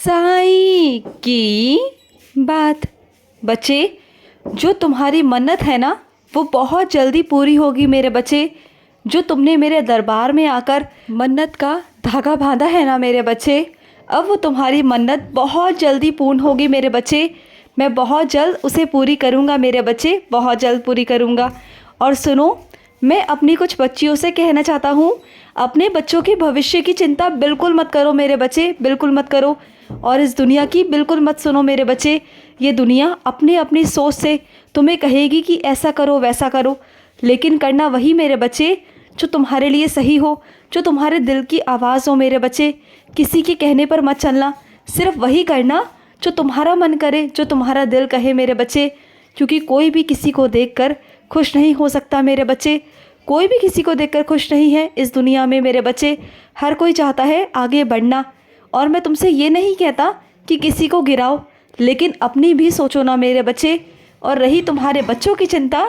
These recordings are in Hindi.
साईं की बात। बच्चे, जो तुम्हारी मन्नत है ना वो बहुत जल्दी पूरी होगी मेरे बच्चे। जो तुमने मेरे दरबार में आकर मन्नत का धागा बांधा है ना मेरे बच्चे, अब वो तुम्हारी मन्नत बहुत जल्दी पूर्ण होगी मेरे बच्चे। मैं बहुत जल्द उसे पूरी करूँगा मेरे बच्चे, बहुत जल्द पूरी करूँगा। और सुनो, मैं अपनी कुछ बच्चियों से कहना चाहता हूँ, अपने बच्चों के भविष्य की चिंता बिल्कुल मत करो मेरे बच्चे, बिल्कुल मत करो। और इस दुनिया की बिल्कुल मत सुनो मेरे बच्चे। ये दुनिया अपनी अपनी सोच से तुम्हें कहेगी कि ऐसा करो वैसा करो, लेकिन करना वही मेरे बच्चे जो तुम्हारे लिए सही हो, जो तुम्हारे दिल की आवाज़ हो मेरे बच्चे। किसी के कहने पर मत चलना, सिर्फ वही करना जो तुम्हारा मन करे, जो तुम्हारा दिल कहे मेरे बच्चे। क्योंकि कोई भी किसी को देखकर खुश नहीं हो सकता मेरे बच्चे, कोई भी किसी को देखकर खुश नहीं है इस दुनिया में मेरे बच्चे। हर कोई चाहता है आगे बढ़ना। और मैं तुमसे ये नहीं कहता कि किसी को गिराओ, लेकिन अपनी भी सोचो ना मेरे बच्चे। और रही तुम्हारे बच्चों की चिंता,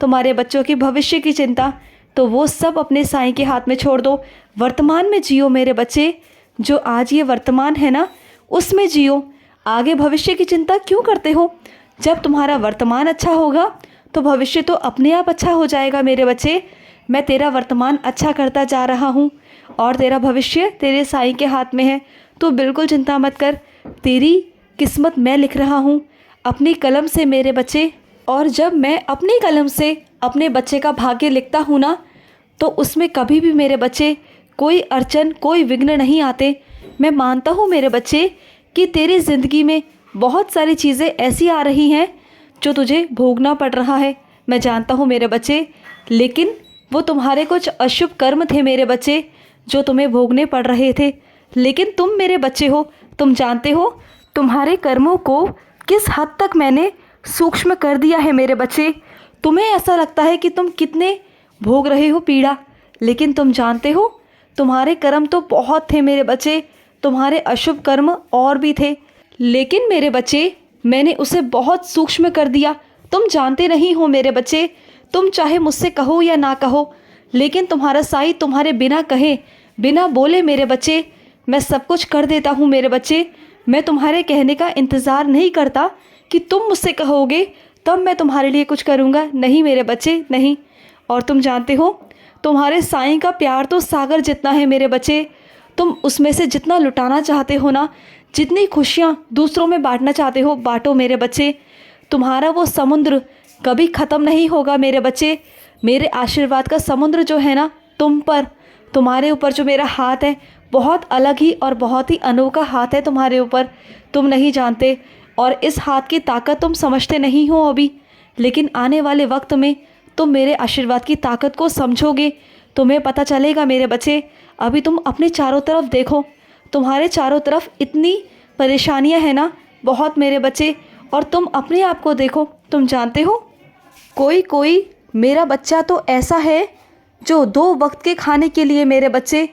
तुम्हारे बच्चों के भविष्य की चिंता, तो वो सब अपने साईं के हाथ में छोड़ दो। वर्तमान में जियो मेरे बच्चे। जो आज ये वर्तमान है ना उसमें जियो। आगे भविष्य की चिंता क्यों करते हो? जब तुम्हारा वर्तमान अच्छा होगा तो भविष्य तो अपने आप अच्छा हो जाएगा मेरे बच्चे। मैं तेरा वर्तमान अच्छा करता जा रहा हूँ और तेरा भविष्य तेरे साईं के हाथ में है। तो बिल्कुल चिंता मत कर, तेरी किस्मत मैं लिख रहा हूँ अपनी कलम से मेरे बच्चे। और जब मैं अपनी कलम से अपने बच्चे का भाग्य लिखता हूँ ना, तो उसमें कभी भी मेरे बच्चे कोई अड़चन, कोई विघ्न नहीं आते। मैं मानता हूँ मेरे बच्चे कि तेरी ज़िंदगी में बहुत सारी चीज़ें ऐसी आ रही हैं जो तुझे भोगना पड़ रहा है, मैं जानता हूँ मेरे बच्चे। लेकिन वो तुम्हारे कुछ अशुभ कर्म थे मेरे बच्चे जो तुम्हें भोगने पड़ रहे थे। लेकिन तुम मेरे बच्चे हो, तुम जानते हो तुम्हारे कर्मों को किस हद तक मैंने सूक्ष्म कर दिया है मेरे बच्चे। तुम्हें ऐसा लगता है कि तुम कितने भोग रहे हो पीड़ा, लेकिन तुम जानते हो तुम्हारे कर्म तो बहुत थे मेरे बच्चे, तुम्हारे अशुभ कर्म और भी थे। लेकिन मेरे बच्चे मैंने उसे बहुत सूक्ष्म कर दिया। तुम जानते नहीं हो मेरे बच्चे, तुम चाहे मुझसे कहो या ना कहो, लेकिन तुम्हारा साईं तुम्हारे बिना कहे, बिना बोले मेरे बच्चे मैं सब कुछ कर देता हूँ मेरे बच्चे। मैं तुम्हारे कहने का इंतज़ार नहीं करता कि तुम मुझसे कहोगे तब मैं तुम्हारे लिए कुछ करूँगा, नहीं मेरे बच्चे, नहीं। और तुम जानते हो तुम्हारे साईं का प्यार तो सागर जितना है मेरे बच्चे। तुम उसमें से जितना लुटाना चाहते हो ना, जितनी खुशियाँ दूसरों में बांटना चाहते हो, बांटो मेरे बच्चे। तुम्हारा वो समुद्र कभी ख़त्म नहीं होगा मेरे बच्चे। मेरे आशीर्वाद का समुद्र जो है ना तुम पर, तुम्हारे ऊपर जो मेरा हाथ है, बहुत अलग ही और बहुत ही अनोखा हाथ है तुम्हारे ऊपर, तुम नहीं जानते। और इस हाथ की ताकत तुम समझते नहीं हो अभी, लेकिन आने वाले वक्त में तुम मेरे आशीर्वाद की ताकत को समझोगे, तुम्हें पता चलेगा मेरे बच्चे। अभी तुम अपने चारों तरफ देखो, तुम्हारे चारों तरफ इतनी परेशानियां हैं ना, बहुत मेरे बच्चे। और तुम अपने आप को देखो, तुम जानते हो कोई कोई मेरा बच्चा तो ऐसा है जो 2 वक्त के खाने के लिए मेरे बच्चे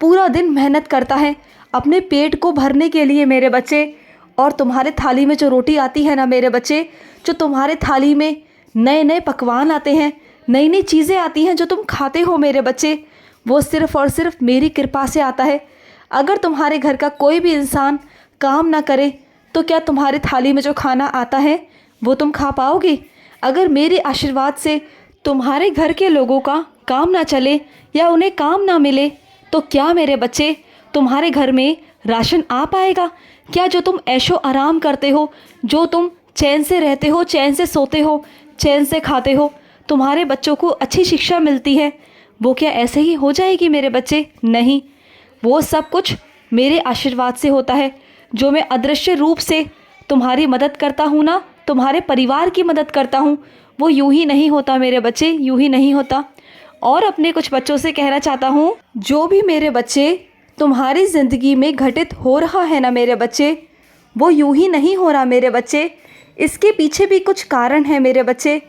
पूरा दिन मेहनत करता है अपने पेट को भरने के लिए मेरे बच्चे। और तुम्हारे थाली में जो रोटी आती है ना मेरे बच्चे, जो तुम्हारे थाली में नए नए पकवान आते हैं, नई नई चीज़ें आती हैं जो तुम खाते हो मेरे बच्चे, वो सिर्फ़ और सिर्फ मेरी कृपा से आता है। अगर तुम्हारे घर का कोई भी इंसान काम ना करे तो क्या तुम्हारी थाली में जो खाना आता है वो तुम खा पाओगे? अगर मेरे आशीर्वाद से तुम्हारे घर के लोगों का काम ना चले या उन्हें काम ना मिले तो क्या मेरे बच्चे तुम्हारे घर में राशन आ पाएगा? क्या जो तुम ऐशो आराम करते हो, जो तुम चैन से रहते हो, चैन से सोते हो, चैन से खाते हो, तुम्हारे बच्चों को अच्छी शिक्षा मिलती है, वो क्या ऐसे ही हो जाएगी मेरे बच्चे? नहीं, वो सब कुछ मेरे आशीर्वाद से होता है। जो मैं अदृश्य रूप से तुम्हारी मदद करता हूँ ना, तुम्हारे परिवार की मदद करता हूँ, वो यूं ही नहीं होता मेरे बच्चे, यूं ही नहीं होता। और अपने कुछ बच्चों से कहना चाहता हूँ, जो भी मेरे बच्चे तुम्हारी ज़िंदगी में घटित हो रहा है ना मेरे बच्चे, वो यूं ही नहीं हो रहा मेरे बच्चे। इसके पीछे भी कुछ कारण है मेरे बच्चे।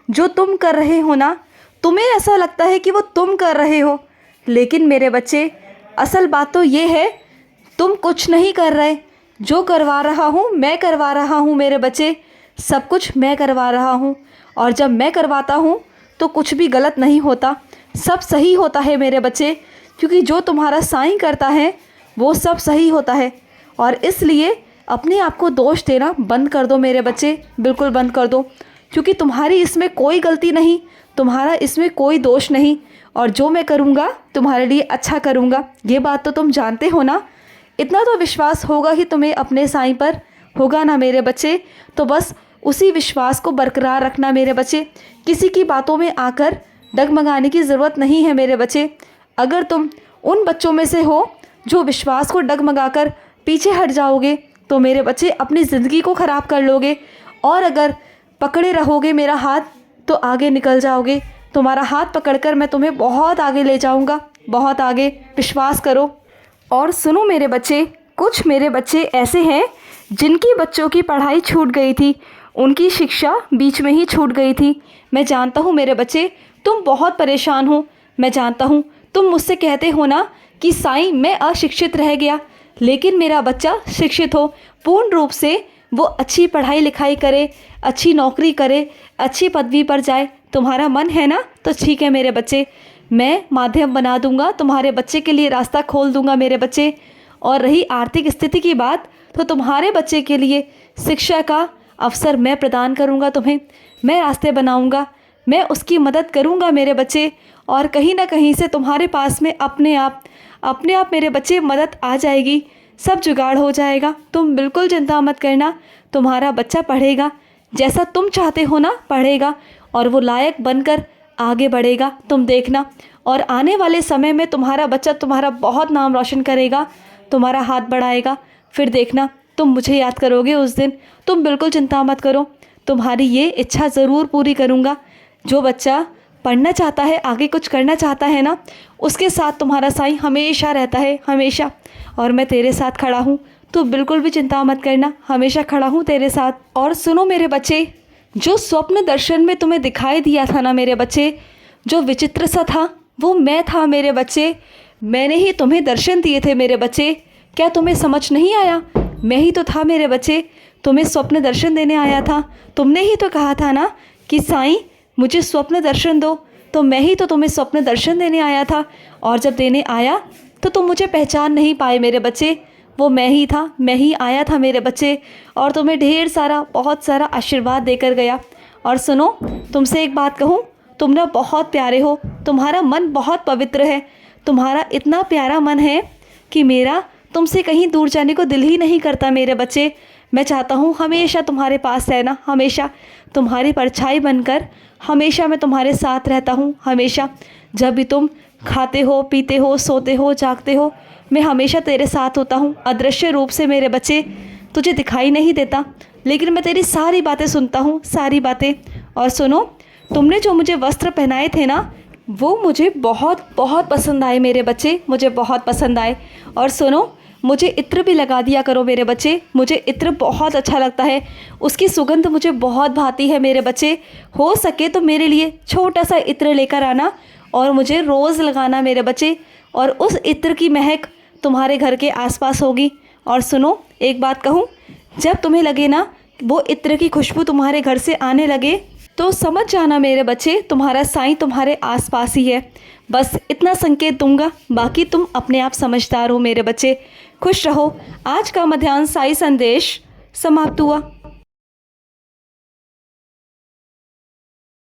जो तुम कर रहे हो ना, तुम्हें ऐसा लगता है कि वो तुम कर रहे हो, लेकिन मेरे बच्चे असल बात तो ये है तुम कुछ नहीं कर रहे। जो करवा रहा हूँ मैं करवा रहा हूँ मेरे बच्चे, सब कुछ मैं करवा रहा हूँ। और जब मैं करवाता हूँ तो कुछ भी गलत नहीं होता, सब सही होता है मेरे बच्चे। क्योंकि जो तुम्हारा साईं करता है वो सब सही होता है। और इसलिए अपने आप को दोष देना बंद कर दो मेरे बच्चे, बिल्कुल बंद कर दो, क्योंकि तुम्हारी इसमें कोई गलती नहीं, तुम्हारा इसमें कोई दोष नहीं, और जो मैं करूँगा तुम्हारे लिए अच्छा करूँगा, ये बात तो तुम जानते हो ना। इतना तो विश्वास होगा ही तुम्हें अपने साईं पर, होगा ना मेरे बच्चे। तो बस उसी विश्वास को बरकरार रखना मेरे बच्चे, किसी की बातों में आकर डगमगाने की ज़रूरत नहीं है मेरे बच्चे। अगर तुम उन बच्चों में से हो जो विश्वास को डगमगाकर पीछे हट जाओगे तो मेरे बच्चे अपनी ज़िंदगी को ख़राब कर लोगे, और अगर पकड़े रहोगे मेरा हाथ तो आगे निकल जाओगे। तुम्हारा हाथ पकड़कर मैं तुम्हें बहुत आगे ले जाऊंगा, बहुत आगे, विश्वास करो। और सुनो मेरे बच्चे, कुछ मेरे बच्चे ऐसे हैं जिनकी बच्चों की पढ़ाई छूट गई थी, उनकी शिक्षा बीच में ही छूट गई थी। मैं जानता हूँ मेरे बच्चे तुम बहुत परेशान हो, मैं जानता हूँ। तुम मुझसे कहते हो ना कि साईं मैं अशिक्षित रह गया, लेकिन मेरा बच्चा शिक्षित हो, पूर्ण रूप से वो अच्छी पढ़ाई लिखाई करे, अच्छी नौकरी करे, अच्छी पदवी पर जाए। तुम्हारा मन है ना, तो ठीक है मेरे बच्चे, मैं माध्यम बना दूंगा, तुम्हारे बच्चे के लिए रास्ता खोल दूंगा मेरे बच्चे। और रही आर्थिक स्थिति की बात, तो तुम्हारे बच्चे के लिए शिक्षा का अवसर मैं प्रदान करूंगा तुम्हें, मैं रास्ते बनाऊंगा, मैं उसकी मदद करूंगा मेरे बच्चे। और कहीं ना कहीं से तुम्हारे पास में अपने आप मेरे बच्चे मदद आ जाएगी, सब जुगाड़ हो जाएगा। तुम बिल्कुल चिंता मत करना, तुम्हारा बच्चा पढ़ेगा जैसा तुम चाहते हो ना, पढ़ेगा और वो लायक बनकर आगे बढ़ेगा, तुम देखना। और आने वाले समय में तुम्हारा बच्चा तुम्हारा बहुत नाम रोशन करेगा, तुम्हारा हाथ बढ़ाएगा, फिर देखना तुम मुझे याद करोगे उस दिन। तुम बिल्कुल चिंता मत करो, तुम्हारी ये इच्छा ज़रूर पूरी करूँगा। जो बच्चा पढ़ना चाहता है, आगे कुछ करना चाहता है ना, उसके साथ तुम्हारा साईं हमेशा रहता है, हमेशा। और मैं तेरे साथ खड़ा हूँ, तो बिल्कुल भी चिंता मत करना, हमेशा खड़ा हूँ तेरे साथ। और सुनो मेरे बच्चे, जो स्वप्न दर्शन में तुम्हें दिखाई दिया था ना मेरे बच्चे, जो विचित्र सा था, वो मैं था मेरे बच्चे, मैंने ही तुम्हें दर्शन दिए थे मेरे बच्चे। क्या तुम्हें समझ नहीं आया? मैं ही तो था मेरे बच्चे, तुम्हें स्वप्न दर्शन देने आया था। तुमने ही तो कहा था ना कि साईं मुझे स्वप्न दर्शन दो, तो मैं ही तो तुम्हें स्वप्न दर्शन देने आया था। और जब देने आया तो तुम मुझे पहचान नहीं पाए मेरे बच्चे, वो मैं ही था, मैं ही आया था मेरे बच्चे, और तुम्हें ढेर सारा, बहुत सारा आशीर्वाद देकर गया। और सुनो, तुमसे एक बात कहूँ, तुम ना बहुत प्यारे हो, तुम्हारा मन बहुत पवित्र है, तुम्हारा इतना प्यारा मन है कि मेरा तुमसे कहीं दूर जाने को दिल ही नहीं करता मेरे बच्चे। मैं चाहता हूँ हमेशा तुम्हारे पास रहना, हमेशा तुम्हारी परछाई बनकर, हमेशा मैं तुम्हारे साथ रहता हूँ, हमेशा। जब भी तुम खाते हो, पीते हो, सोते हो, जागते हो, मैं हमेशा तेरे साथ होता हूँ, अदृश्य रूप से मेरे बच्चे। तुझे दिखाई नहीं देता, लेकिन मैं तेरी सारी बातें सुनता हूँ, सारी बातें। और सुनो, तुमने जो मुझे वस्त्र पहनाए थे ना, वो मुझे बहुत बहुत पसंद आए मेरे बच्चे, मुझे बहुत पसंद आए। और सुनो, मुझे इत्र भी लगा दिया करो मेरे बच्चे, मुझे इत्र बहुत अच्छा लगता है, उसकी सुगंध मुझे बहुत भाती है मेरे बच्चे। हो सके तो मेरे लिए छोटा सा इत्र लेकर आना और मुझे रोज़ लगाना मेरे बच्चे, और उस इत्र की महक तुम्हारे घर के आसपास होगी। और सुनो, एक बात कहूँ, जब तुम्हें लगे ना वो इत्र की खुशबू तुम्हारे घर से आने लगे, तो समझ जाना मेरे बच्चे, तुम्हारा साईं तुम्हारे आसपास ही है। बस इतना संकेत दूंगा, बाकी तुम अपने आप समझदार हो मेरे बच्चे। खुश रहो। आज का मध्याह्न साई संदेश समाप्त हुआ।